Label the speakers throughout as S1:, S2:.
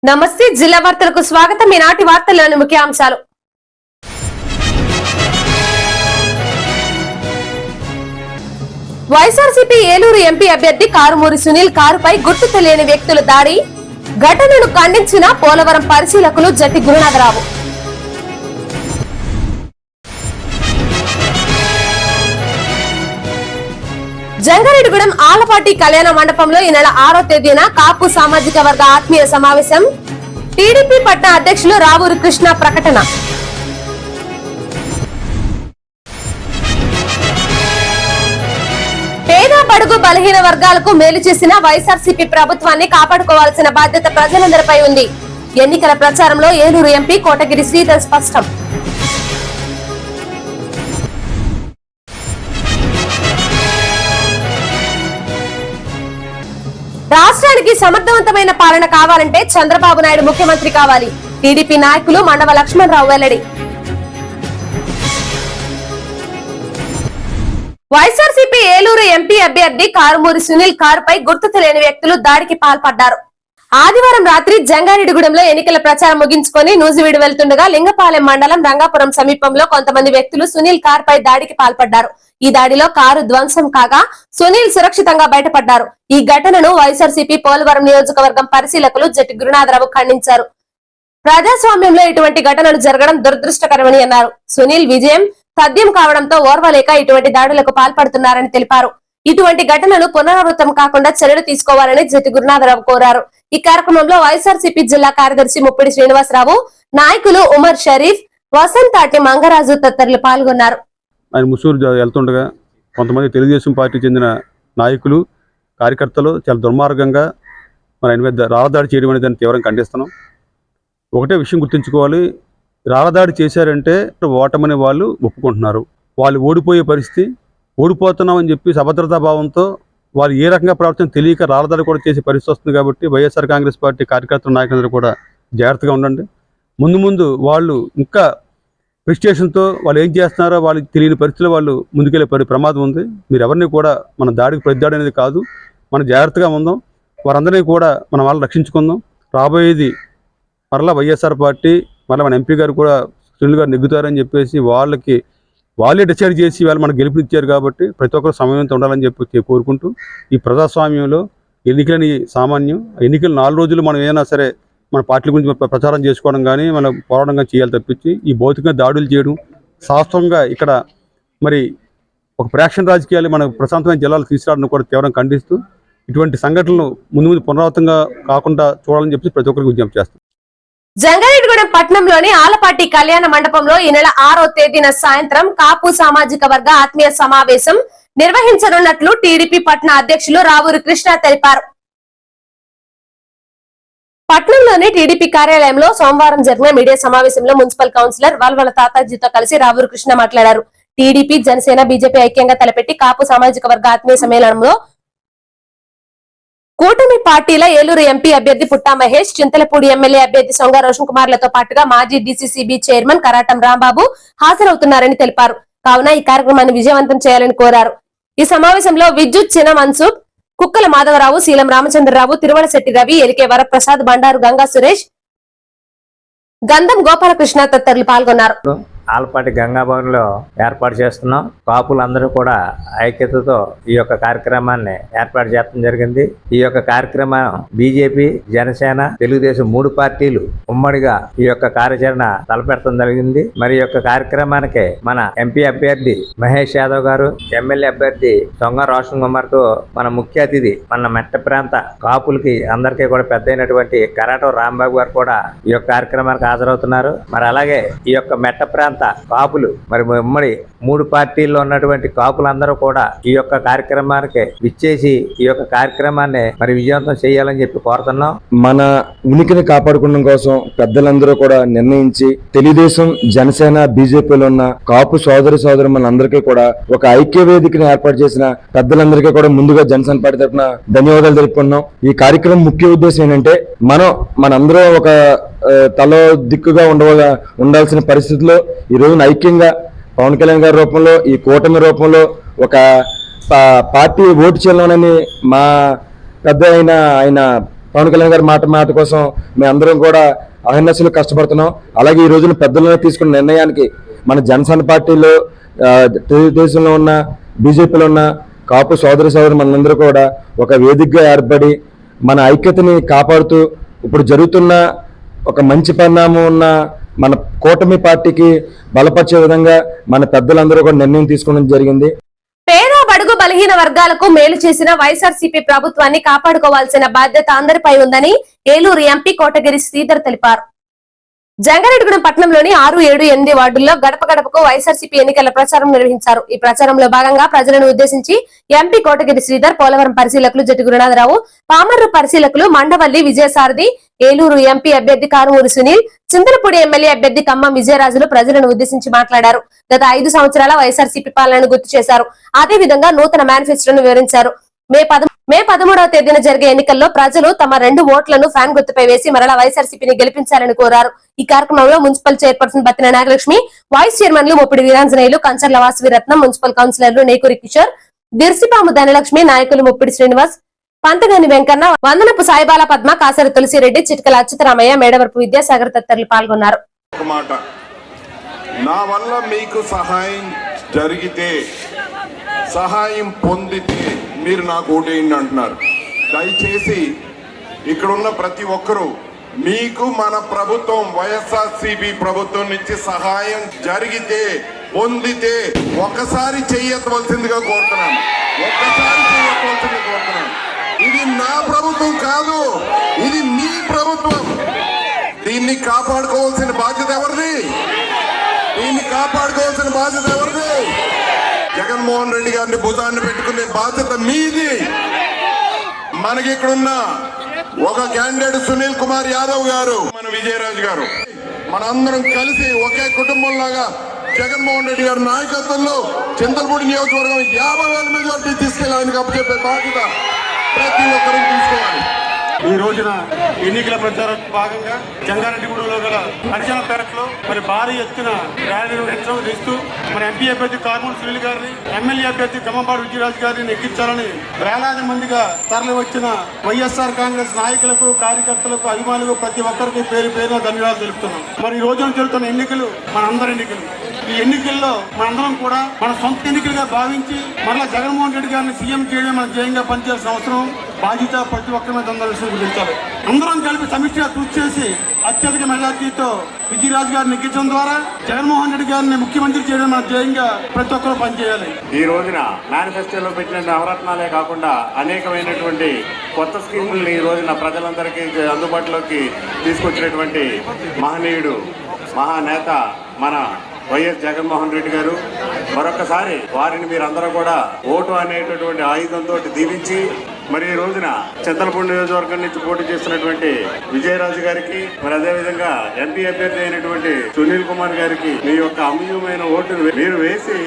S1: నమస్తే జిల్లా వార్తలకు స్వాగతం. ఈనాటి వార్తల్లోని ముఖ్యాంశాలు. వైఎస్ఆర్సీపీ ఏలూరు ఎంపీ అభ్యర్థి కారుమూరి సునీల్ కారుపై గుర్తు తెలియని వ్యక్తుల దాడి ఘటనను ఖండించిన పోలవరం పరిశీలకులు జట్టి గురునాథరావు. జంగారెడ్డిగూడెం ఆలపాటి కళ్యాణ మండపంలో ఈ నెల 6వ తేదీన కాపు సామాజిక వర్గ ఆత్మీయ సమావేశం. టీడీపీ పట్న అధ్యక్షులు రావూరి కృష్ణ ప్రకటన. పేద బడుగు బలహీన వర్గాలకు మేలు చేసిన వైఎస్ఆర్సీపీ ప్రభుత్వాన్ని కాపాడుకోవాల్సిన బాధ్యత ప్రజలందరిపై ఉంది. ఎన్నికల ప్రచారంలో ఏలూరు ఎంపీ కోటగిరి శ్రీధర్ స్పష్టం. రాష్ట్రానికి సమర్థవంతమైన పాలన కావాలంటే చంద్రబాబు నాయుడు ముఖ్యమంత్రి కావాలి. టీడీపీ నాయకులు మండవ లక్ష్మణరావు వెల్లడి. వైఎస్ఆర్సీపీ ఏలూరు ఎంపీ అభ్యర్థి కారుమూరి సునీల్ కారుపై గుర్తు తెలియని వ్యక్తులు దాడికి పాల్పడ్డారు. ఆదివారం రాత్రి జంగారెడ్డిగూడెంలో ఎన్నికల ప్రచారం ముగించుకొని నూజివీడు వెళ్తుండగా లింగపాలెం మండలం రంగాపురం సమీపంలో కొంతమంది వ్యక్తులు సునీల్ కారుపై దాడికి పాల్పడ్డారు. ఈ దాడిలో కారు ధ్వంసం కాగా సునీల్ సురక్షితంగా బయటపడ్డారు. ఈ ఘటనను వైఎస్ఆర్సీపీ పోలవరం నియోజకవర్గం పరిశీలకులు జట్టి గురునాథరావు ఖండించారు. ప్రజాస్వామ్యంలో ఇటువంటి ఘటనలు జరగడం దురదృష్టకరమని అన్నారు. సునీల్ విజయం తథ్యం కావడంతో ఓర్వలేక ఇటువంటి దాడులకు పాల్పడుతున్నారని తెలిపారు. ఇటువంటి ఘటనలు పునరావృతం కాకుండా చర్యలు తీసుకోవాలని జట్టి గురునాథరావు కోరారు. ఈ కార్యక్రమంలో వైఎస్ఆర్సీపీ జిల్లా కార్యదర్శి ముప్పిడి శ్రీనివాసరావు, నాయకులు ఉమర్ షరీఫ్, వసంతాటి మంగరాజు తదితరులు పాల్గొన్నారు.
S2: ఆయన ముసూరు వెళ్తుండగా కొంతమంది తెలుగుదేశం పార్టీ చెందిన నాయకులు కార్యకర్తలు చాలా దుర్మార్గంగా మరి ఆయన మీద రాళ్ళదాడి చేయడం అనేది దాన్ని తీవ్రంగా ఖండిస్తున్నాం. ఒకటే విషయం గుర్తుంచుకోవాలి, రాళ్ళదాడి చేశారంటే ఓటమని వాళ్ళు ఒప్పుకుంటున్నారు. వాళ్ళు ఓడిపోయే పరిస్థితి, ఓడిపోతున్నామని చెప్పి అభద్రతా భావంతో వాళ్ళు ఏ రకంగా ప్రవర్తన తెలియక రాళ్ళదాడి కూడా చేసే పరిస్థితి వస్తుంది. కాబట్టి వైఎస్ఆర్ కాంగ్రెస్ పార్టీ కార్యకర్తల నాయకులందరూ కూడా జాగ్రత్తగా ఉండండి. ముందు వాళ్ళు ఇంకా ఫ్రస్ట్రేషన్తో వాళ్ళు ఏం చేస్తున్నారో వాళ్ళకి తెలియని పరిస్థితుల్లో వాళ్ళు ముందుకెళ్ళే ప్రమాదం ఉంది. మీరు ఎవరిని కూడా మన దాడికి ప్రతిదాడి అనేది కాదు, మనం జాగ్రత్తగా ఉందాం. వారందరినీ కూడా మనం వాళ్ళు రక్షించుకుందాం. రాబోయేది మరలా వైఎస్ఆర్ పార్టీ, మరలా మన ఎంపీ గారు కూడా సునీల్ గారు నెగ్గుతారని చెప్పేసి వాళ్ళే డిసైడ్ చేసి వాళ్ళు మనకు గెలుపునిచ్చారు. కాబట్టి ప్రతి ఒక్కరు సమయంతో ఉండాలని చెప్పి కోరుకుంటూ, ఈ ప్రజాస్వామ్యంలో ఎన్నికలని సామాన్యం. ఎన్నికలు 4 రోజులు మనం ఏదైనా సరే మన పార్టీల గురించి ప్రచారం చేసుకోవడం కానీ మనం పోరాటం కానీ చేయాలి తప్పించి ఈ భౌతికంగా దాడులు చేయడం శాస్త్రంగా ఇక్కడ మరి ఒక ప్రేక్షణ రాజకీయాలు మన ప్రశాంతమైన జిల్లాలు తీసుకురావడం కూడా తీవ్రంగా ఖండిస్తూ ఇటువంటి సంఘటనలు ముందు పునరావృతంగా కాకుండా చూడాలని చెప్పి ప్రతి ఒక్కరికి విజ్ఞప్తి చేస్తాం.
S1: జంగారెడ్డిగూడెం పట్టణంలోని ఆలపాటి కళ్యాణ మండపంలో ఈ నెల 6వ తేదీన సాయంత్రం కాపు సామాజిక వర్గ ఆత్మీయ సమావేశం నిర్వహించనున్నట్లు టీడీపీ పట్న అధ్యక్షులు రావూరి కృష్ణ తెలిపారు. పట్నంలోని టీడీపీ కార్యాలయంలో సోమవారం జరిగిన మీడియా సమావేశంలో మున్సిపల్ కౌన్సిలర్ వల్వల తాతాజీతో కలిసి రావూరి కృష్ణ మాట్లాడారు. టీడీపీ, జనసేన, బీజేపీ ఐక్యంగా తలపెట్టి కాపు సామాజిక వర్గ ఆత్మీయ సమ్మేళనంలో కూటమి పార్టీల ఏలూరు ఎంపీ అభ్యర్థి పుట్టా మహేష్, చింతలపూడి ఎమ్మెల్యే అభ్యర్థి సొంగ రోషన్ కుమార్లతో పాటుగా మాజీ డీసీసీబీ చైర్మన్ కరాటం రాంబాబు హాజరవుతున్నారని తెలిపారు. కావున ఈ కార్యక్రమాన్ని విజయవంతం చేయాలని కోరారు. ఈ సమావేశంలో విద్యుత్ చిన మన్సూబ్, కుక్కల మాధవరావు, శీలం రామచంద్రరావు, తిరువలశెట్టి రవి, ఎలికే వరప్రసాద్, బండారు గంగా సురేష్, గంధం గోపాలకృష్ణ తదితరులు పాల్గొన్నారు.
S3: ఆలపాటి గంగాభవన్లో ఏర్పాటు చేస్తున్నాం. కాపులందరూ కూడా ఐక్యతతో ఈ యొక్క కార్యక్రమాన్ని ఏర్పాటు చేయడం జరిగింది. ఈ యొక్క కార్యక్రమం బీజేపీ, జనసేన, తెలుగుదేశం 3 పార్టీలు ఉమ్మడిగా ఈ యొక్క కార్యాచరణ తలపెట్టడం జరిగింది. మరి ఈ యొక్క కార్యక్రమానికి మన ఎంపీ అభ్యర్థి మహేష్ యాదవ్ గారు, ఎమ్మెల్యే అభ్యర్థి సొంగ రోషన్ కుమార్ తో మన ముఖ్య అతిథి మన మెట్ట ప్రాంత కాపులకి అందరికీ కూడా పెద్ద అయినటువంటి కరాటం రాంబాబు గారు కూడా ఈ యొక్క కార్యక్రమానికి హాజరవుతున్నారు. మరి అలాగే ఈ యొక్క మెట్ట ప్రాంత కాపులు మరి ఉమ్మడి 3 పార్టీల్లో ఉన్నటువంటి కాపులందరూ కూడా ఈ యొక్క కార్యక్రమానికి విచ్చేసి ఈ యొక్క కార్యక్రమాన్ని మరి విజయవంతం చేయాలని చెప్పి కోరుతున్నాం.
S4: మన ఉనికిని కాపాడుకోవడం కోసం పెద్దలందరూ కూడా నిర్ణయించి తెలుగుదేశం, జనసేన, బీజేపీలో ఉన్న కాపు సోదరి మనందరికీ కూడా ఒక ఐక్య వేదికను ఏర్పాటు చేసిన పెద్దలందరికీ కూడా ముందుగా జనసేన పార్టీ తరఫున ధన్యవాదాలు తెలుపుకున్నాం. ఈ కార్యక్రమం ముఖ్య ఉద్దేశం ఏంటంటే మనందరూ ఒక తలో దిక్కుగా ఉండాల్సిన పరిస్థితుల్లో ఈ రోజున ఐక్యంగా పవన్ కళ్యాణ్ గారి రూపంలో, ఈ కూటమి రూపంలో ఒక పార్టీ ఓటు చేయాలని మా పెద్ద ఆయన పవన్ కళ్యాణ్ గారి మాట కోసం మేము అందరం కూడా అహర్నిశలు కష్టపడుతున్నాం. అలాగే ఈ రోజున పెద్దలు తీసుకున్న నిర్ణయానికి మన జనసేన పార్టీలో తెలుగుదేశంలో ఉన్న బీజేపీలో ఉన్న కాపు సోదరి మనందరూ కూడా ఒక వేదికగా ఏర్పడి మన ఐక్యతని కాపాడుతూ ఇప్పుడు జరుగుతున్న ఒక మంచి పరిణామం ఉన్న మన కూటమి పార్టీకి బలపరిచే విధంగా మన పెద్దలందరూ కూడా నిర్ణయం తీసుకోవడం జరిగింది.
S1: పేద బడుగు బలహీన వర్గాలకు మేలు చేసిన వైఎస్ఆర్సీపీ ప్రభుత్వాన్ని కాపాడుకోవాల్సిన బాధ్యత అందరిపై ఉందని ఏలూరు ఎంపీ కోటగిరి శ్రీధర్ తెలిపారు. జంగారెడ్డిగూడెం పట్టణంలోని 6, 7, 8 వార్డుల్లో గడప గడపకు వైఎస్ఆర్సీపీ ఎన్నికల ప్రచారం నిర్వహించారు. ఈ ప్రచారంలో భాగంగా ప్రజలను ఉద్దేశించి ఎంపీ కోటగిరి శ్రీధర్, పోలవరం పరిశీలకులు జట్టి గురునాథరావు, పామర్రు పరిశీలకులు మండవల్లి విజయసారథి, ఏలూరు ఎంపీ అభ్యర్థి కారుమూరి సునీల్, చింతలపూడి ఎమ్మెల్యే అభ్యర్థి ఖమ్మం విజయరాజులు ప్రజలను ఉద్దేశించి మాట్లాడారు. గత 5 సంవత్సరాల వైఎస్ఆర్సీపీ పాలనను గుర్తు చేశారు. అదే విధంగా నూతన మేనిఫెస్టోను వివరించారు. మే 13వ తేదీన జరిగే ఎన్నికల్లో ప్రజలు తమ 2 ఓట్లను ఫ్యాన్ గుర్తుపై వేసి మరలా వైఎస్ఆర్సీపీని గెలిపించాలని కోరారు. ఈ కార్యక్రమంలో municipal chairperson Battina Nagalakshmi, vice చైర్మన్లు ముప్పిడి వీరాంజనేయులు, కంచర్ల వాసవిరత్నం, మున్సిపల్ కౌన్సిలర్లు నేకూరి కిషోర్, దిర్సిపాము ధనలక్ష్మి, నాయకులు ముప్పిడి శ్రీనివాస్, పంతగాని వెంకన్న, వందనపు సాయిబాల పద్మ, కాసరి తులసిరెడ్డి, చిట్కల అచ్యుతరామయ్య, మేడవరపు విద్యాసాగర్ తదితరులు పాల్గొన్నారు.
S5: నా వల్ల మీకు సహాయం జరిగితే, సహాయం పొందితే మీరు నాకు ఓటేయండి అంటున్నారు. దయచేసి ఇక్కడున్న ప్రతి ఒక్కరూ మీకు మన ప్రభుత్వం వైఎస్ఆర్సీపీ ప్రభుత్వం నుంచి సహాయం జరిగితే, పొందితే ఒక్కసారి చెయ్యవలసిందిగా కోరుతున్నాను. ఇది నా ప్రభుత్వం కాదు, ఇది మీ ప్రభుత్వం. దీన్ని కాపాడుకోవాల్సిన బాధ్యత ఎవరిది? జగన్మోహన్ రెడ్డి గారిని భుజాన్ని పెట్టుకునే బాధ్యత మీది. మనకి ఇక్కడున్న ఒక క్యాండిడేట్ సునీల్ కుమార్ యాదవ్ గారు, మన విజయరాజు గారు, మనందరం కలిసి ఒకే కుటుంబంలాగా జగన్మోహన్ రెడ్డి గారి నాయకత్వంలో చింతలపూడి నియోజకవర్గం 50,000 మెజార్టీ తీసుకెళ్ళడానికి అప్పచెప్పే బాధ్యత ప్రతి ఒక్కరూ తీసుకోవాలి.
S6: ఈ రోజున ఎన్నికల ప్రచారం భాగంగా జంగారెడ్డిగూడెంలో గల హరిజన పేరట్లో మరి భారీ ఎత్తున ర్యాలీ నిర్వహిస్తూ మన ఎంపీ అభ్యర్థి కారుమూరి సునీల్ గారిని, ఎమ్మెల్యే అభ్యర్థి ఖమ్మంపాటి విజయరాజు గారిని ఎక్కించాలని వేలాది మందిగా తరలి వచ్చిన వైఎస్ఆర్ కాంగ్రెస్ నాయకులకు, కార్యకర్తలకు, అభిమానులకు ప్రతి ఒక్కరికి పేరు పేరున ధన్యవాదాలు తెలుపుతున్నాం. మరి ఈ రోజున జరుగుతున్న ఎన్నికలు మనందరి ఎన్నికలు. ఈ ఎన్నికల్లో మనందరం కూడా మన సొంత ఎన్నికలుగా భావించి మరలా జగన్మోహన్ రెడ్డి గారిని సీఎం చేయడం మన ధ్యేయంగా పనిచేయాల్సిన అవసరం, బాధ్యత ప్రతి ఒక్కరి మీద ఉండాల్సిన గురించాలి. అందరం కలిపి సమిష్టిగా కృషి చేసి అత్యధిక మెజార్టీతో విజయరాజు గారిని ఎక్కించడం ద్వారా జగన్మోహన్ రెడ్డి గారిని ముఖ్యమంత్రి చేయడం మన ధ్యేయంగా ప్రతి ఒక్కరూ పనిచేయాలి.
S7: ఈ రోజున మేనిఫెస్టోలో పెట్టిన నవరత్నాలే కాకుండా అనేకమైనటువంటి కొత్త స్కీముల్ని ఈ రోజున ప్రజలందరికీ అందుబాటులోకి తీసుకొచ్చినటువంటి మహనీయుడు, మహానేత మన వైఎస్ జగన్మోహన్ రెడ్డి గారు. మరొకసారి వారిని మీరందరూ కూడా ఓటు అనేటటువంటి ఆయుధంతో దీవించి మరి ఈ రోజున చింతలపూడి నియోజకవర్గం నుంచి పోటీ చేస్తున్నటువంటి విజయరాజు గారికి, మరి అదేవిధంగా ఎంపీ అభ్యర్థి అయినటువంటి సునీల్ కుమార్ గారికి మీ యొక్క అమూల్యమైన ఓటును మీరు వేసి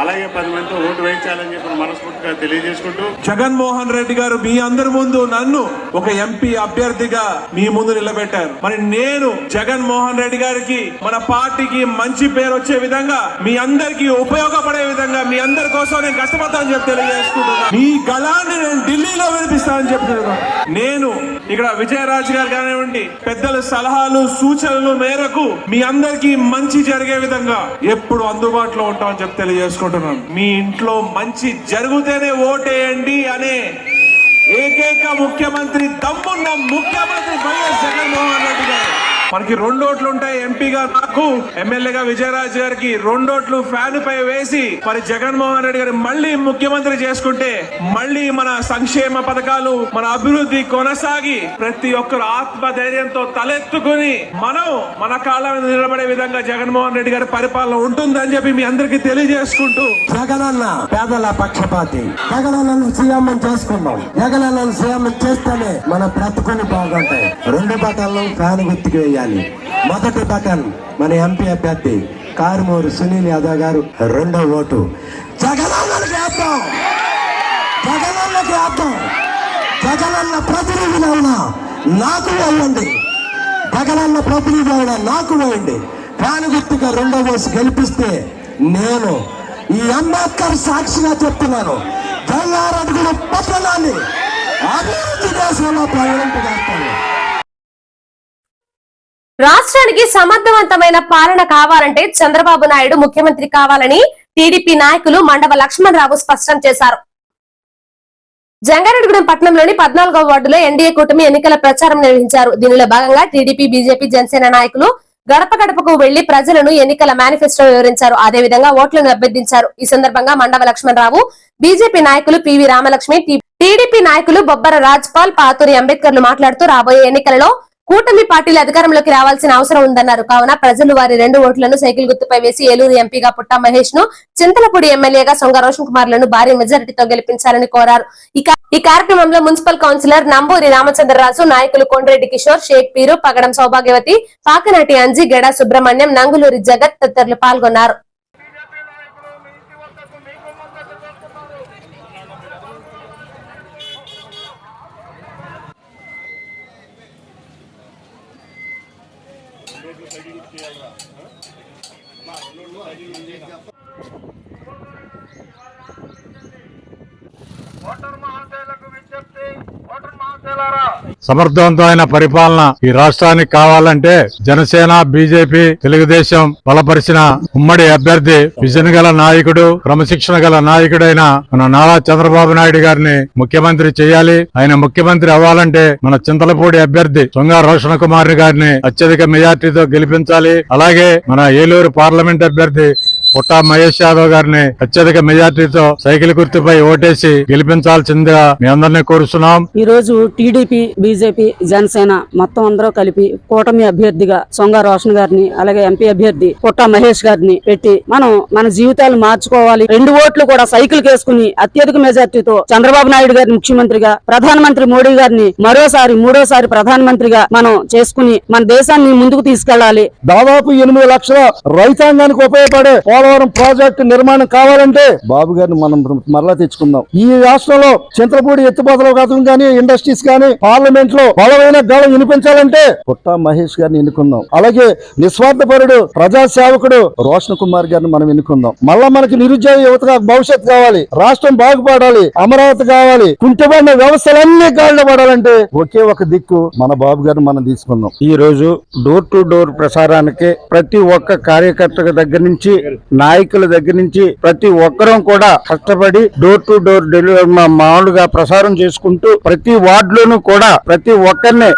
S7: అలాగే 10 మందితో ఓటు వేయించాలని చెప్పి మనస్ఫూర్తిగా తెలియజేసుకుంటూ,
S8: జగన్మోహన్ రెడ్డి గారు మీ అందరి ముందు నన్ను ఒక ఎంపీ అభ్యర్థిగా మీ ముందు నిలబెట్టారు. మరి నేను జగన్మోహన్ రెడ్డి గారికి, మన పార్టీకి మంచి పేరు వచ్చే విధంగా, మీ అందరికి ఉపయోగపడే విధంగా, మీ అందరి కోసం నేను కష్టపడతానని చెప్పి తెలియజేసుకుంటున్నాను. మీ గళాన్ని నేను ఢిల్లీలో వినిపిస్తానని చెప్తున్నాను. నేను ఇక్కడ విజయరాజు గారు కానివ్వండి, పెద్దల సలహాలు సూచనలు మేరకు మీ అందరికి మంచి జరిగే విధంగా ఎప్పుడు అందుబాటులో ఉంటామని చెప్పి తెలియజేసుకుంటున్నాను. మీ ఇంట్లో మంచి జరిగితేనే ఓటేయండి అనే ఏకైక ముఖ్యమంత్రి, దమ్మున్న ముఖ్యమంత్రి వైఎస్ జగన్మోహన్ రెడ్డి గారు. మనకి 2 ఓట్లు ఉంటాయి. ఎంపీగా నాకు, ఎమ్మెల్యేగా విజయరాజు గారికి 2 ఓట్లు ఫ్యాన్ పై వేసి మరి జగన్మోహన్ రెడ్డి గారు మళ్ళీ ముఖ్యమంత్రి చేసుకుంటే మళ్ళీ మన సంక్షేమ పథకాలు, మన అభివృద్ధి కొనసాగి ప్రతి ఒక్కరు ఆత్మధైర్యంతో తలెత్తుకుని మనం మన కాళ్ళ మీద నిలబడే విధంగా జగన్మోహన్ రెడ్డి గారి పరిపాలన ఉంటుందని చెప్పి మీ అందరికీ తెలియజేసుకుంటూ,
S9: జగనన్న పేదల పక్షపాతి, జగనన్నను సీఎం చేసుకున్నాం. జగనన్నను సీఎం చేస్తేనే మన బ్రతుకులు బాగుంటాయి. 2 బటన్లు ఫ్యాన్ గుర్తుకు వేయాలి. మొదటి బటన్ మన ఎంపీ అభ్యర్థి కారుమూరి సునీల్ యాదవ్ గారు, 2వ ఓటు జగనన్నకి వేద్దాం. జగనన్న ప్రతినిధి నాకు వేయండి. జగనన్న ప్రతినిధి నాకు వేయండి. ఫ్యాన్ గుర్తుగా 2వ ఓటు గెలిపిస్తే నేను ఈ అంబేద్కర్ సాక్షిగా చెప్తున్నాను, జంగారెడ్డిగూడెం పట్టణాన్ని అభివృద్ధి నిమిషంలో ప్రయాణింపు చేస్తాను.
S1: రాష్ట్రానికి సమర్థవంతమైన పాలన కావాలంటే చంద్రబాబు నాయుడు ముఖ్యమంత్రి కావాలని టీడీపీ నాయకులు మండవ లక్ష్మణరావు స్పష్టం చేశారు. జంగారెడ్డిగూడెం పట్టణంలోని 14వ వార్డులో ఎన్డీఏ కూటమి ఎన్నికల ప్రచారం నిర్వహించారు. దీనిలో భాగంగా టీడీపీ, బీజేపీ, జనసేన నాయకులు గడప గడపకు వెళ్లి ప్రజలను ఎన్నికల మేనిఫెస్టో వివరించారు. అదేవిధంగా ఓట్లను అభ్యర్థించారు. ఈ సందర్భంగా మండవ లక్ష్మణరావు, బీజేపీ నాయకులు పివి రామలక్ష్మి, టీడీపీ నాయకులు బొబ్బర రాజ్పాల్, పాతూరి అంబేద్కర్లు మాట్లాడుతూ రాబోయే ఎన్నికలలో కూటమి పార్టీలు అధికారంలోకి రావాల్సిన అవసరం ఉందన్నారు. కావున ప్రజలు వారి 2 ఓట్లను సైకిల్ గుర్తుపై వేసి ఏలూరు ఎంపీగా పుట్టా మహేష్ ను, చింతలపూడి ఎమ్మెల్యేగా సొంగ రోషన్ కుమార్ లను భారీ మెజారిటీతో గెలిపించాలని కోరారు. ఈ కార్యక్రమంలో మున్సిపల్ కౌన్సిలర్ నంబూరి రామచంద్రరాజు, నాయకులు కొండ్రెడ్డి కిషోర్, షేక్ పీరు, పగడం సౌభాగ్యవతి, పాకనాటి అంజి, గెడా సుబ్రహ్మణ్యం, నంగులూరి జగత్ తదితరులు పాల్గొన్నారు.
S10: సమర్థవంతమైన పరిపాలన ఈ రాష్ట్రానికి కావాలంటే జనసేన, బీజేపీ, తెలుగుదేశం బలపరిచిన ఉమ్మడి అభ్యర్థి, విజన్ గల నాయకుడు, క్రమశిక్షణ గల నాయకుడైన మన నారా చంద్రబాబు నాయుడు గారిని ముఖ్యమంత్రి చేయాలి. ఆయన ముఖ్యమంత్రి అవ్వాలంటే మన చింతలపూడి అభ్యర్థి సొంగ రోషన్ కుమార్ గారిని అత్యధిక మెజార్టీతో గెలిపించాలి. అలాగే మన ఏలూరు పార్లమెంట్ అభ్యర్థి పుట్టా మహేష్ యాదవ్ గారిని అత్యధిక మెజార్టీతో సైకిల్ గుర్తుపై ఓటేసి గెలిపించాల్సిందిగా మీ అందరినీ కోరుస్తున్నాం.
S11: ఈ రోజు టీడీపీ, బీజేపీ, జనసేన మొత్తం అందరూ కలిపి కూటమి అభ్యర్థిగా సొంగ రోషన్ గారిని, అలాగే ఎంపీ అభ్యర్థి పుట్టా మహేష్ గారిని పెట్టి మనం మన జీవితాలు మార్చుకోవాలి. 2 ఓట్లు కూడా సైకిల్ కేసుకుని అత్యధిక మెజార్టీతో చంద్రబాబు నాయుడు గారిని ముఖ్యమంత్రిగా, ప్రధానమంత్రి మోడీ గారిని మూడోసారి ప్రధానమంత్రిగా మనం చేసుకుని మన దేశాన్ని ముందుకు తీసుకెళ్లాలి.
S9: దాదాపు 8 లక్షల రైతాంగానికి ఉపయోగపడే పోలవరం ప్రాజెక్టు నిర్మాణం కావాలంటే బాబు గారిని మనం మరలా తెచ్చుకుందాం. ఈ రాష్ట్రంలో చింతలపూడి ఎత్తిపోతల పథకం గానీ, ఇండస్ట్రీస్ గానీ, పార్లమెంట్ లో బలమైన గళం వినిపించాలంటే పుట్టా మహేష్ గారిని ఎన్నుకుందాం. అలాగే నిస్వార్థపరుడు, ప్రజా సేవకుడు రోషన్ కుమార్ గారిని మనం ఎన్నుకుందాం. మళ్ళా మనకి నిరుద్యోగ యువతగా భవిష్యత్తు కావాలి, రాష్ట్రం బాగుపడాలి, అమరావతి కావాలి, కుంటుపడిన వ్యవస్థలన్నీ గాలిలో పడాలంటే ఒకే ఒక దిక్కు మన బాబు గారిని మనం తీసుకుందాం.
S10: ఈ రోజు డోర్ టు డోర్ ప్రసారానికి ప్రతి ఒక్క కార్యకర్త దగ్గర నుంచి, నాయకుల దగ్గర నుంచి ప్రతి ఒక్కరూ కూడా కష్టపడి డోర్ టు డోర్ డెలివరీ మామూలుగా ప్రసారం చేసుకుంటూ ప్రతి వార్డులోనూ కూడా ప్రతి ఒక్కరిని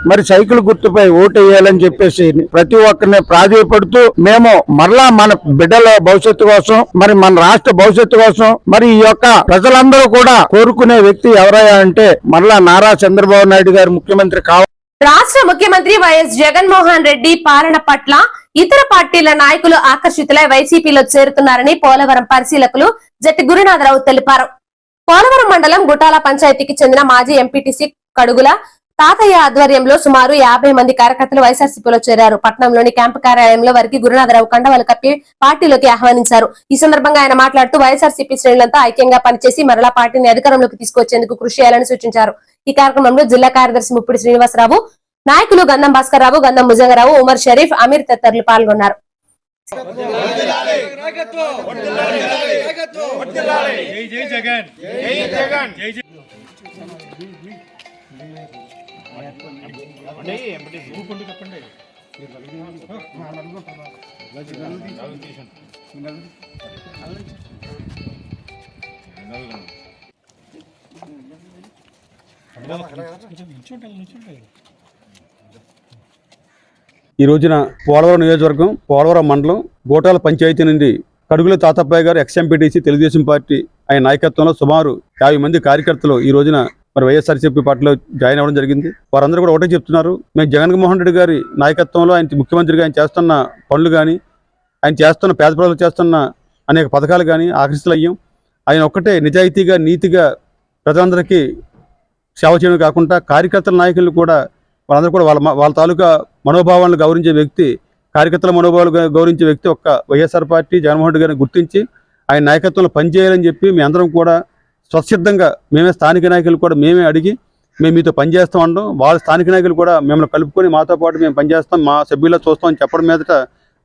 S10: మరి సైకిల్ గుర్తుపై ఓటు వేయాలని చెప్పేసి ప్రతి ఒక్కరిని ప్రాధాన్యపడుతూ మేము మరలా మన బిడ్డల భవిష్యత్తు కోసం, మరి మన రాష్ట్ర భవిష్యత్తు కోసం, మరి ఈ యొక్క ప్రజలందరూ కూడా కోరుకునే వ్యక్తి ఎవరయ్యా అంటే మరలా నారా చంద్రబాబు నాయుడు గారు ముఖ్యమంత్రి కావాలి.
S1: రాష్ట్ర ముఖ్యమంత్రి వైఎస్ జగన్మోహన్ రెడ్డి పాలన పట్ల ఇతర పార్టీల నాయకులు ఆకర్షితులై వైసీపీలో చేరుతున్నారని పోలవరం పరిశీలకులు జట్టి గురునాథరావు తెలిపారు. పోలవరం మండలం గుటాల పంచాయతీకి చెందిన మాజీ ఎంపీటీసీ కడుగుల తాతయ్య ఆధ్వర్యంలో సుమారు 50 మంది కార్యకర్తలు వైఎస్ఆర్సీపీలో చేరారు. పట్టణంలోని క్యాంపు కార్యాలయంలో వారికి గురునాథరావు కండవాలు కప్పి పార్టీలోకి ఆహ్వానించారు. ఈ సందర్భంగా ఆయన మాట్లాడుతూ వైఎస్ఆర్సీపీ శ్రేణులంతా ఐక్యంగా పనిచేసి మరలా పార్టీని అధికారంలోకి తీసుకొచ్చేందుకు కృషి చేయాలని సూచించారు. ఈ కార్యక్రమంలో జిల్లా కార్యదర్శి ముప్పిడి శ్రీనివాసరావు, నాయకులు గంధం భాస్కర్ రావు, గంధం ముజంగరావు, ఉమర్ షరీఫ్, అమీర్ తదితరులు పాల్గొన్నారు.
S2: ఈ రోజున పోలవరం నియోజకవర్గం, పోలవరం మండలం, గోటాల పంచాయతీ నుండి కడుగుల తాతప్పయ్య గారు ఎక్స్ఎంపీటీసీ తెలుగుదేశం పార్టీ ఆయన నాయకత్వంలో సుమారు 50 మంది కార్యకర్తలు ఈ రోజున మరి వైఎస్ఆర్సీపీ పార్టీలో జాయిన్ అవ్వడం జరిగింది. వారందరూ కూడా ఒకటే చెప్తున్నారు, మేము జగన్మోహన్ రెడ్డి గారి నాయకత్వంలో ఆయన ముఖ్యమంత్రిగా ఆయన చేస్తున్న పనులు కానీ, ఆయన చేస్తున్న పేద ప్రజలు చేస్తున్న అనేక పథకాలు కానీ ఆకర్షితులయ్యాం. ఆయన ఒక్కటే నిజాయితీగా, నీతిగా ప్రజలందరికీ సేవ చేయడం కాకుండా కార్యకర్తల నాయకులు కూడా వాళ్ళందరూ కూడా వాళ్ళ తాలూకా మనోభావాలను గౌరవించే వ్యక్తి, కార్యకర్తల మనోభావాలు గౌరవించే వ్యక్తి ఒక్క వైఎస్ఆర్ పార్టీ జగన్మోహన్ రెడ్డి గారిని గుర్తించి ఆయన నాయకత్వంలో పనిచేయాలని చెప్పి మీ అందరం కూడా స్వచ్ఛందంగా మేమే స్థానిక నాయకులు కూడా మేమే అడిగి మేము మీతో పనిచేస్తాం అనడం, వాళ్ళ స్థానిక నాయకులు కూడా మిమ్మల్ని కలుపుకొని మాతో పాటు మేము పనిచేస్తాం, మా సభ్యుల్లో చూస్తామని చెప్పడం మీదట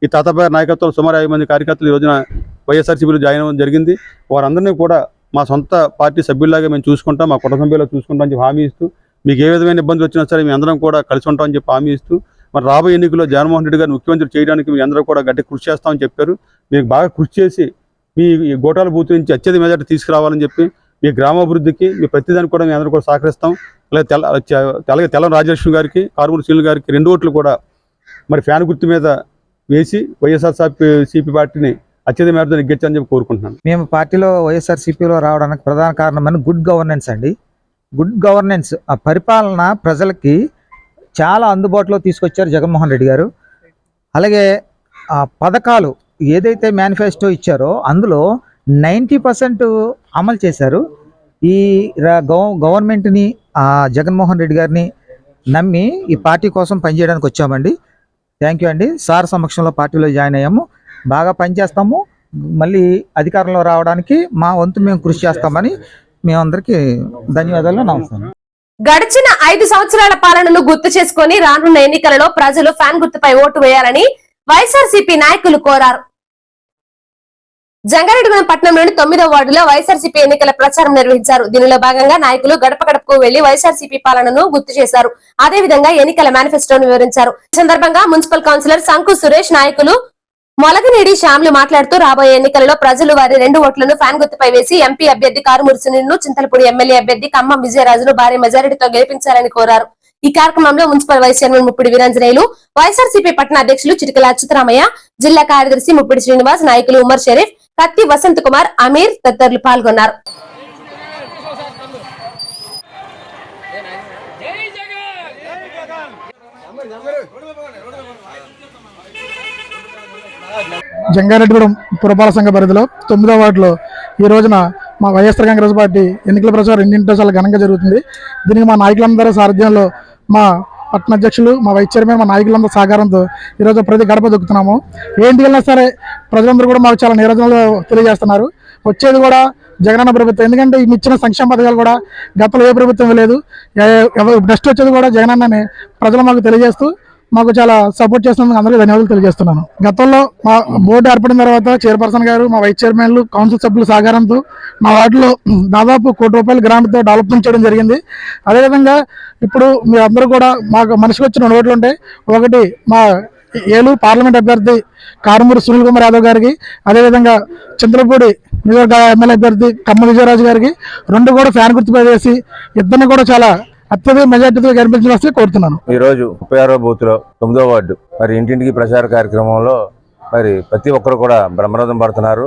S2: ఈ తాతప్పయ్య నాయకత్వంలో సుమారు 50 మంది కార్యకర్తలు ఈ రోజున వైఎస్ఆర్సీపీలో జాయిన్ అవ్వడం జరిగింది. వారందరినీ కూడా మా సొంత పార్టీ సభ్యుల్లాగా మేము చూసుకుంటాం, మా కుటుంబ సభ్యుల్లో చూసుకుంటాం అని హామీ ఇస్తూ మీకు ఏ విధమైన ఇబ్బందులు వచ్చినా సరే మీ అందరం కూడా కలిసి ఉంటామని చెప్పి హామీ ఇస్తూ మరి రాబోయే ఎన్నికల్లో జగన్మోహన్ రెడ్డి గారు ముఖ్యమంత్రి చేయడానికి మీ అందరూ కూడా గట్టి కృషి చేస్తామని చెప్పారు. మీకు బాగా కృషి చేసి మీ గోటాల బూత్ నుంచి అత్యధిక మెజార్టీ తీసుకురావాలని చెప్పి మీ గ్రామాభివృద్ధికి మీ ప్రతిదానికి కూడా మీ అందరూ కూడా సహకరిస్తాం. అలాగే తెల్లం రాజలక్ష్మి గారికి, కారుమూరి సునీల్ గారికి 2 ఓట్లు కూడా మరి ఫ్యాన్ గుర్తు మీద వేసి వైఎస్ఆర్సీపీ పార్టీని అత్యధిక మేరతో నెగ్గించాలని చెప్పి కోరుకుంటున్నాను.
S12: మేము పార్టీలో వైఎస్ఆర్సీపీలో రావడానికి ప్రధాన కారణమైన గుడ్ గవర్నెన్స్ అండి. గుడ్ గవర్నెన్స్, ఆ పరిపాలన ప్రజలకి చాలా అందుబాటులో తీసుకొచ్చారు జగన్మోహన్ రెడ్డి గారు. అలాగే ఆ పథకాలు ఏదైతే మేనిఫెస్టో ఇచ్చారో అందులో 90% అమలు చేశారు. ఈ గవర్నమెంట్ని, జగన్మోహన్ రెడ్డి గారిని నమ్మి ఈ పార్టీ కోసం పనిచేయడానికి వచ్చామండి. థ్యాంక్ యూ అండి. సార్ సమక్షంలో పార్టీలో జాయిన్ అయ్యాము. బాగా పనిచేస్తాము. మళ్ళీ అధికారంలో రావడానికి మా వంతు మేము కృషి చేస్తామని మేమందరికీ ధన్యవాదాలు. నమస్కారం.
S1: గడిచిన 5 సంవత్సరాల పాలనను గుర్తు చేసుకుని రానున్న ఎన్నికలలో ప్రజలు ఫ్యాన్ గుర్తుపై ఓటు వేయాలని వైఎస్ఆర్సీపీ నాయకులు కోరారు. జంగారెడ్డిగూడెం పట్టణంలోని 9వ వార్డులో వైఎస్ఆర్సీపీ ఎన్నికల ప్రచారం నిర్వహించారు. దీనిలో భాగంగా నాయకులు గడప గడపకు వెళ్లి వైఎస్ఆర్సీపీ పాలనను గుర్తు చేశారు. అదేవిధంగా ఎన్నికల మేనిఫెస్టోను వివరించారు. ఈ సందర్భంగా మున్సిపల్ కౌన్సిలర్ శంకు సురేష్, నాయకులు మొలగనీడి శ్యామ్లు మాట్లాడుతూ రాబోయే ఎన్నికలలో ప్రజలు వారి 2 ఓట్లను ఫ్యాన్ గుర్తుపై వేసి ఎంపీ అభ్యర్థి కారుమూరి సునీల్ ను, చింతలపూడి ఎమ్మెల్యే అభ్యర్థి ఖమ్మం విజయరాజును భారీ మెజారిటీతో గెలిపించాలని కోరారు. ఈ కార్యక్రమంలో municipal vice chairman Muppidi Veeranjaneyulu, YSRCP పట్టణ అధ్యక్షులు చిటికల అచ్యుతరామయ్య, జిల్లా కార్యదర్శి ముప్పిడి శ్రీనివాస్, నాయకులు ఉమర్ షరీఫ్, కత్తి వసంత్ కుమార్, అమీర్ తదితరులు పాల్గొన్నారు.
S13: జంగారెడ్డిగూడెం పురపాలక సంఘ పరిధిలో 9వ వార్డులో ఈ రోజున మా వైఎస్ఆర్ కాంగ్రెస్ పార్టీ ఎన్నికల ప్రచారం ఇంటింటో చాలా ఘనంగా జరుగుతుంది. దీనికి మా నాయకులందరూ సారథ్యంలో, మా పట్టణ అధ్యక్షులు, మా వైస్ చైర్మన్, మా నాయకులందరూ సహకారంతో ఈరోజు ప్రతి గడప దొక్కుతున్నాము. ఏంటి వెళ్ళినా సరే ప్రజలందరూ కూడా మాకు చాలా నిరోధనలు తెలియజేస్తున్నారు. వచ్చేది కూడా జగనన్న ప్రభుత్వం. ఎందుకంటే ఇచ్చిన సంక్షేమ పథకాలు కూడా గతంలో ఏ ప్రభుత్వం లేదు. నెక్స్ట్ వచ్చేది కూడా జగనన్నని ప్రజలు మాకు తెలియజేస్తూ మాకు చాలా సపోర్ట్ చేస్తున్నందుకు అందరికీ ధన్యవాదాలు తెలియజేస్తున్నాను. గతంలో మా బోర్డు ఏర్పడిన తర్వాత చైర్పర్సన్ గారు, మా వైస్ చైర్మన్లు, కౌన్సిల్ సభ్యుల సహకారంతో మా వార్డులో దాదాపు ₹1,00,00,000 గ్రాంట్తో డెవలప్మెంట్ చేయడం జరిగింది. అదేవిధంగా ఇప్పుడు మీరు అందరూ కూడా మాకు మనిషికి వచ్చిన 2 ఓట్లు ఉంటాయి. ఒకటి మా ఏలూరు పార్లమెంట్ అభ్యర్థి కారుమూరి సునీల్ కుమార్ యాదవ్ గారికి, అదేవిధంగా చింతలపూడి నియోజక ఎమ్మెల్యే అభ్యర్థి ఖమ్మం విజయరాజు గారికి 2 కూడా ఫ్యాన్ గుర్తుపై వేసి ఇద్దరిని కూడా చాలా అత్యధిక మెజార్టీతో గెలిపించాల్సి కోరుతున్నాను.
S3: ఈ రోజు 36వ బూత్ లో 9వ వార్డు మరి ఇంటింటికి ప్రచార కార్యక్రమంలో మరి ప్రతి ఒక్కరు కూడా బ్రహ్మరథం పడుతున్నారు.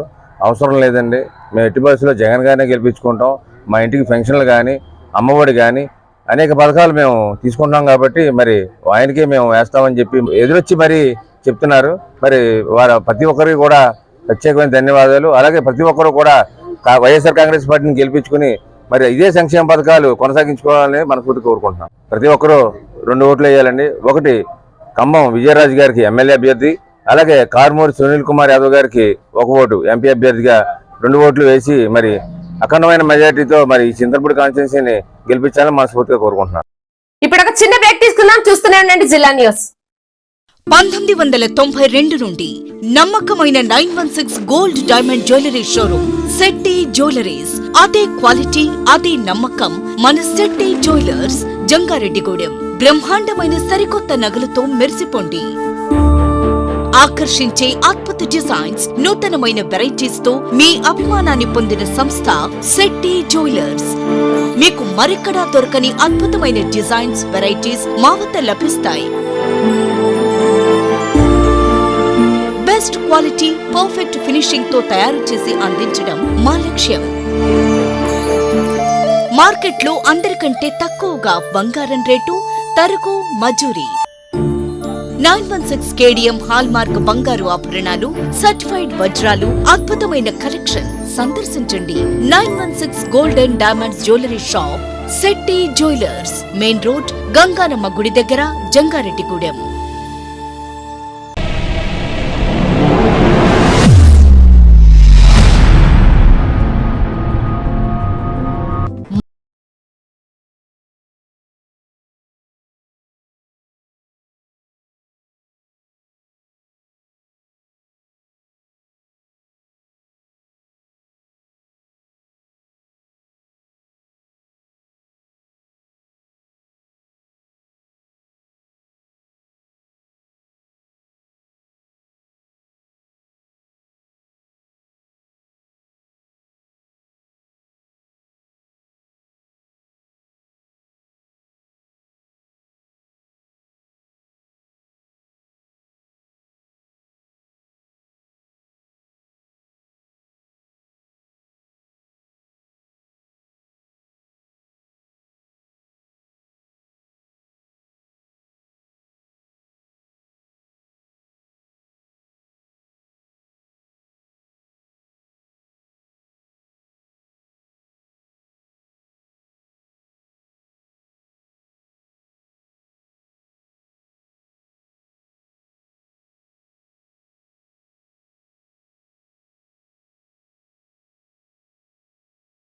S3: అవసరం లేదండి, మేము ఎట్టి పరిస్థితుల్లో జగన్ గారినే గెలిపించుకుంటాం. మా ఇంటికి ఫంక్షన్లు కానీ, అమ్మఒడి కానీ అనేక పథకాలు మేము తీసుకుంటాం కాబట్టి మరి ఆయనకే మేము వేస్తామని చెప్పి ఎదురొచ్చి మరి చెప్తున్నారు. మరి వారు ప్రతి ఒక్కరికి కూడా ప్రత్యేకమైన ధన్యవాదాలు. అలాగే ప్రతి ఒక్కరు కూడా వైఎస్ఆర్ కాంగ్రెస్ పార్టీని గెలిపించుకుని మరి ఇదే సంక్షేమ పథకాలు కొనసాగించుకోవాలని మనస్ఫూర్తి కోరుకుంటున్నాం. ప్రతి ఒక్కరూ 2 ఓట్లు వేయాలండి. ఒకటి ఖమ్మం విజయరాజు గారికి ఎమ్మెల్యే అభ్యర్థి, అలాగే కారుమూరి సునీల్ కుమార్ యాదవ్ గారికి 1 ఓటు ఎంపీ అభ్యర్థిగా 2 ఓట్లు వేసి మరి అఖండమైన మెజార్టీతో మరి చింతలపూడి కాన్స్టిట్యున్సీని గెలిపించాలని మనస్ఫూర్తిగా కోరుకుంటున్నాను.
S1: ఇప్పుడు ఒక చిన్న బ్రేక్ తీసుకుందాం. చూస్తూనే ఉండండి జిల్లా న్యూస్.
S14: 1992 నుండి నమ్మకమైన 916 gold diamond jewellery showroom Shetty jewelleries. అదే క్వాలిటీ, అదే నమ్మకం మన శెట్టి జ్యువెలర్స్, జంగారెడ్డిగూడెం. బ్రహ్మాండమైన సరికొత్త నగలతో మెరిసిపోండి. ఆకర్షించే అద్భుత డిజైన్స్, నూతనమైన వెరైటీస్ తో మీ అభిమానాన్ని పొందిన సంస్థ శెట్టి జ్యువెలర్స్. మీకు మరెక్కడా దొరకని అద్భుతమైన డిజైన్స్, వెరైటీస్ మా వద్ద లభిస్తాయి. బెస్ట్ క్వాలిటీ, పర్ఫెక్ట్ ఫినిషింగ్ తో తయారు చేసి అందించడం మా లక్ష్యం. మార్కెట్లో అందరికంటే తక్కువగా బంగారం రేటు, తరుగు, మజూరీ. 916 కేడిఎం హాల్మార్క్ బంగారు ఆభరణాలు, సర్టిఫైడ్ వజ్రాలు, అద్భుతమైన కలెక్షన్. సందర్శించండి 916 gold and diamonds jewellery shop, Shetty jewellers, main road, Ganganamma గుడి దగ్గర, జంగారెడ్డిగూడెం.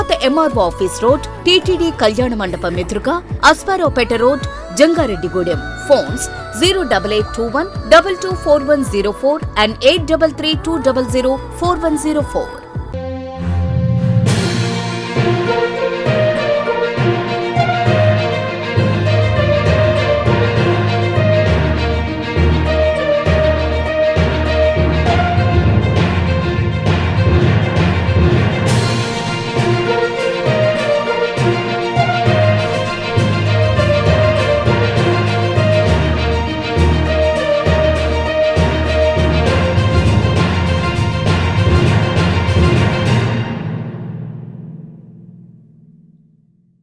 S14: పాత MRO ఆఫీస్ రోడ్, TTD కళ్యాణ మండపం ఎదురుగా, Aswaraopeta road, Jangareddygudem. Phones 08821 224104 and 8332004104.